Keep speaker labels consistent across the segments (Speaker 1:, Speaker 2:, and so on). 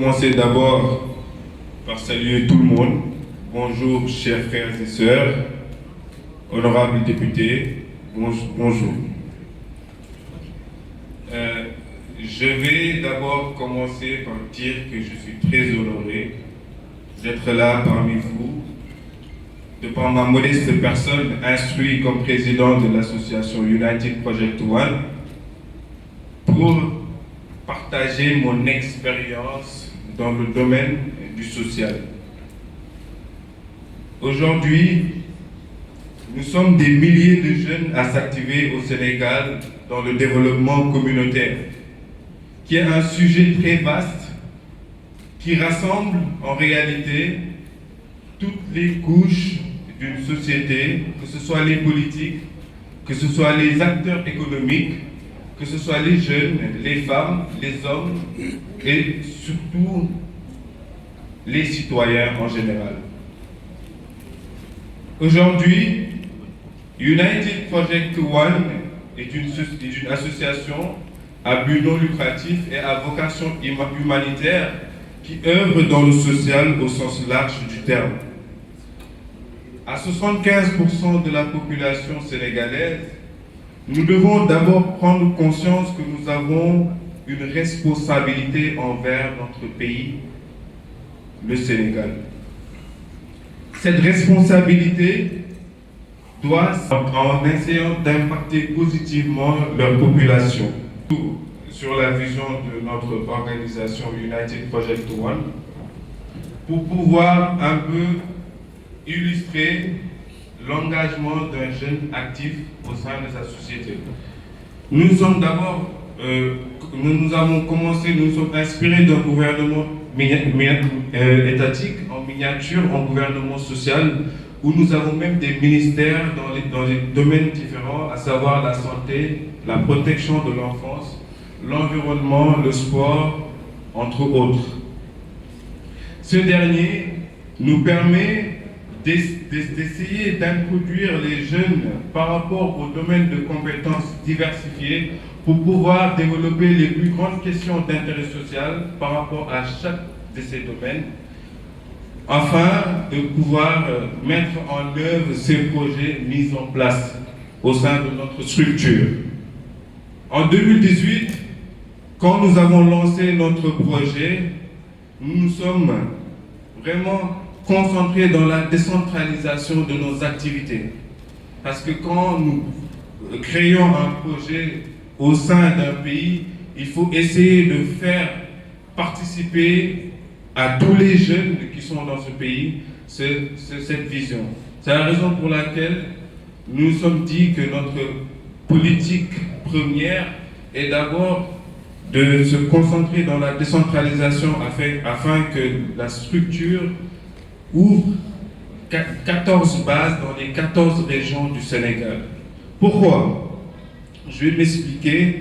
Speaker 1: Commencer d'abord par saluer tout le monde. Bonjour, chers frères et sœurs, honorables députés, bonjour. Je vais d'abord commencer par dire que je suis très honoré d'être là parmi vous, de par ma modeste personne, instruit comme président de l'association United Project One, pour partager mon expérience dans le domaine du social. Aujourd'hui, nous sommes des milliers de jeunes à s'activer au Sénégal dans le développement communautaire, qui est un sujet très vaste, qui rassemble en réalité toutes les couches d'une société, que ce soit les politiques, que ce soit les acteurs économiques, que ce soit les jeunes, les femmes, les hommes et surtout les citoyens en général. Aujourd'hui, United Project One est une association à but non lucratif et à vocation humanitaire qui œuvre dans le social au sens large du terme. À 75% de la population sénégalaise, nous devons d'abord prendre conscience que nous avons une responsabilité envers notre pays, le Sénégal. Cette responsabilité doit, en essayant d'impacter positivement leur population, sur la vision de notre organisation United Project One, pour pouvoir un peu illustrer l'engagement d'un jeune actif au sein de sa société. Nous sommes d'abord, nous avons commencé, nous sommes inspirés d'un gouvernement étatique en miniature, en gouvernement social, où nous avons même des ministères dans les domaines différents, à savoir la santé, la protection de l'enfance, l'environnement, le sport, entre autres. Ce dernier nous permet d'essayer d'introduire les jeunes par rapport aux domaines de compétences diversifiés pour pouvoir développer les plus grandes questions d'intérêt social par rapport à chaque de ces domaines, afin de pouvoir mettre en œuvre ces projets mis en place au sein de notre structure. En 2018, quand nous avons lancé notre projet, nous nous sommes vraiment concentrés dans la décentralisation de nos activités. Parce que quand nous créons un projet au sein d'un pays, il faut essayer de faire participer à tous les jeunes qui sont dans ce pays cette vision. C'est la raison pour laquelle nous nous sommes dit que notre politique première est d'abord de se concentrer dans la décentralisation afin que la structure ouvre 14 bases dans les 14 régions du Sénégal. Pourquoi? Je vais m'expliquer.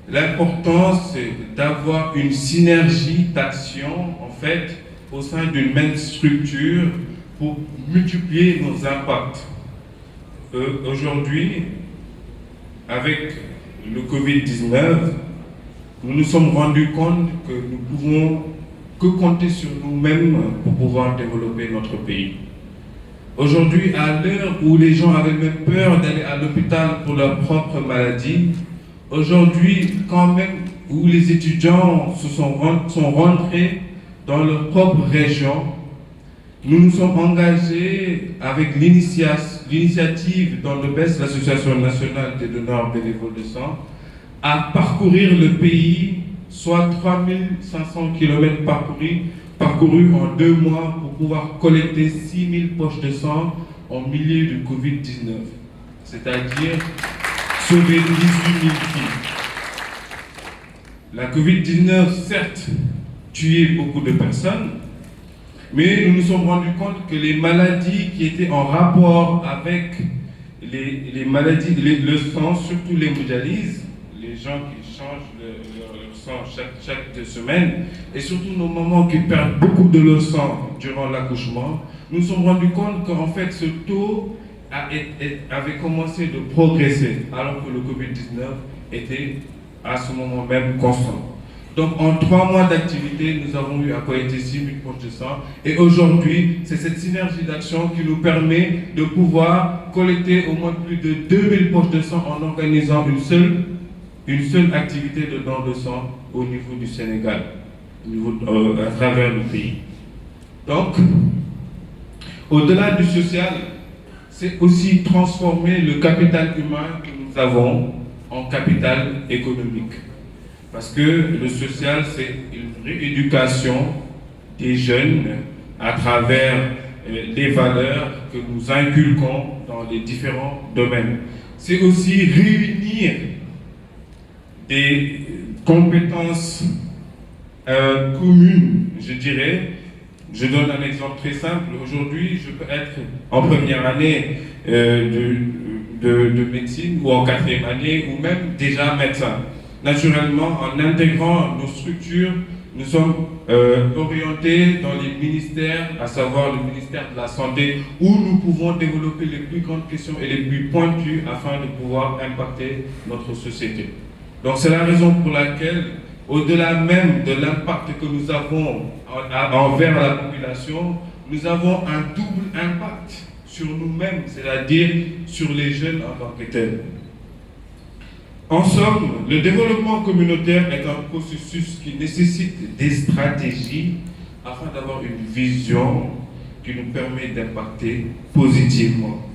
Speaker 1: L'importance d'avoir une synergie d'action en fait au sein d'une même structure pour multiplier nos impacts. Aujourd'hui, avec le Covid-19, nous nous sommes rendus compte que nous ne pouvons que compter sur nous-mêmes pour pouvoir développer notre pays. Aujourd'hui, à l'heure où les gens avaient même peur d'aller à l'hôpital pour leur propre maladie, aujourd'hui, quand même, où les étudiants sont rentrés dans leur propre région, nous nous sommes engagés avec l'initiative dans le BES, l'Association nationale des donneurs bénévoles de sang, à parcourir le pays, soit 3500 km parcourus en 2 mois pour pouvoir collecter 6000 poches de sang en milieu du Covid-19. C'est-à-dire sauver 18 000 filles. La Covid-19, certes, tuait beaucoup de personnes, mais nous nous sommes rendus compte que les maladies qui étaient en rapport avec les maladies, le sang, surtout l'hémodialyse, les gens qui changent leur sang chaque 2 semaines, et surtout nos mamans qui perdent beaucoup de leur sang durant l'accouchement, nous nous sommes rendus compte qu'en fait ce taux avait commencé de progresser, alors que le Covid-19 était à ce moment même constant. Donc en 3 mois d'activité, nous avons eu à collecter 6 000 poches de sang. Et aujourd'hui, c'est cette synergie d'action qui nous permet de pouvoir collecter au moins plus de 2 000 poches de sang en organisant une seule activité de don de sang au niveau du Sénégal, à travers le pays. Donc, au-delà du social, c'est aussi transformer le capital humain que nous avons en capital économique. Parce que le social, c'est une rééducation des jeunes à travers les valeurs que nous inculquons dans les différents domaines. C'est aussi réunir des compétences communes, je dirais. Je donne un exemple très simple. Aujourd'hui, je peux être en première année de médecine ou en 4e année ou même déjà médecin. Naturellement, en intégrant nos structures, nous sommes orientés dans les ministères, à savoir le ministère de la Santé, où nous pouvons développer les plus grandes questions et les plus pointues afin de pouvoir impacter notre société. Donc c'est la raison pour laquelle, au-delà même de l'impact que nous avons envers la population, nous avons un double impact sur nous-mêmes, c'est-à-dire sur les jeunes en tant que tels. En somme, le développement communautaire est un processus qui nécessite des stratégies afin d'avoir une vision qui nous permet d'impacter positivement.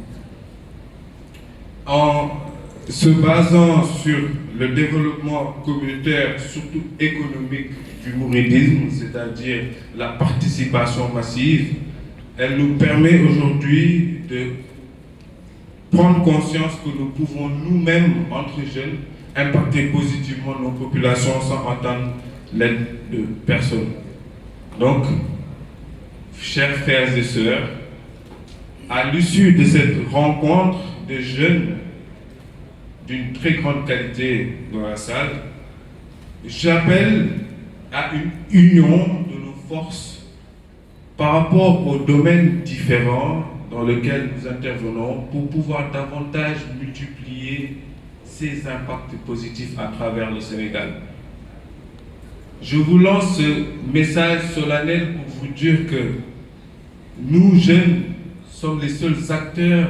Speaker 1: En se basant sur le développement communautaire, surtout économique, du mouridisme, c'est-à-dire la participation massive, elle nous permet aujourd'hui de prendre conscience que nous pouvons nous-mêmes, entre jeunes, impacter positivement nos populations sans attendre l'aide de personne. Donc, chers frères et sœurs, à l'issue de cette rencontre de jeunes d'une très grande qualité dans la salle, j'appelle à une union de nos forces par rapport aux domaines différents dans lesquels nous intervenons pour pouvoir davantage multiplier ces impacts positifs à travers le Sénégal. Je vous lance ce message solennel pour vous dire que nous, jeunes, sommes les seuls acteurs,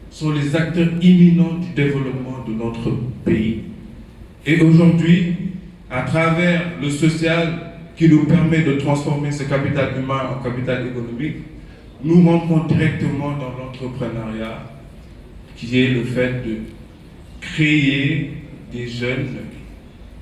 Speaker 1: sont les acteurs imminents du développement de notre pays. Et aujourd'hui, à travers le social qui nous permet de transformer ce capital humain en capital économique, nous rentrons directement dans l'entrepreneuriat, qui est le fait de créer des jeunes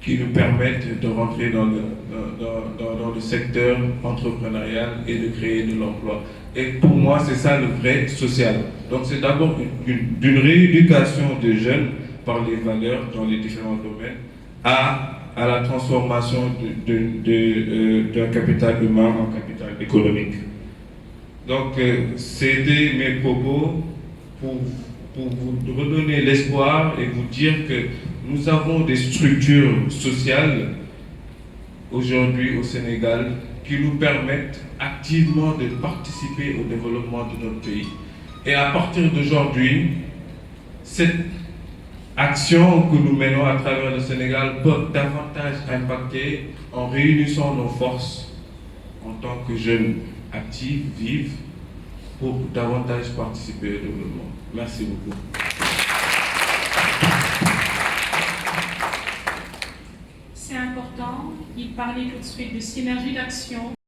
Speaker 1: qui nous permettent de rentrer dans le secteur entrepreneurial et de créer de l'emploi. Et pour moi, c'est ça le vrai social. Donc c'est d'abord d'une rééducation des jeunes par les valeurs dans les différents domaines à la transformation d'un capital humain en capital économique. Donc c'était mes propos pour vous redonner l'espoir et vous dire que nous avons des structures sociales aujourd'hui au Sénégal qui nous permettent activement de participer au développement de notre pays. Et à partir d'aujourd'hui, cette action que nous menons à travers le Sénégal peut davantage impacter en réunissant nos forces en tant que jeunes actifs, vifs, pour davantage participer au développement. Merci beaucoup.
Speaker 2: C'est important, il parlait tout de suite de synergie d'action.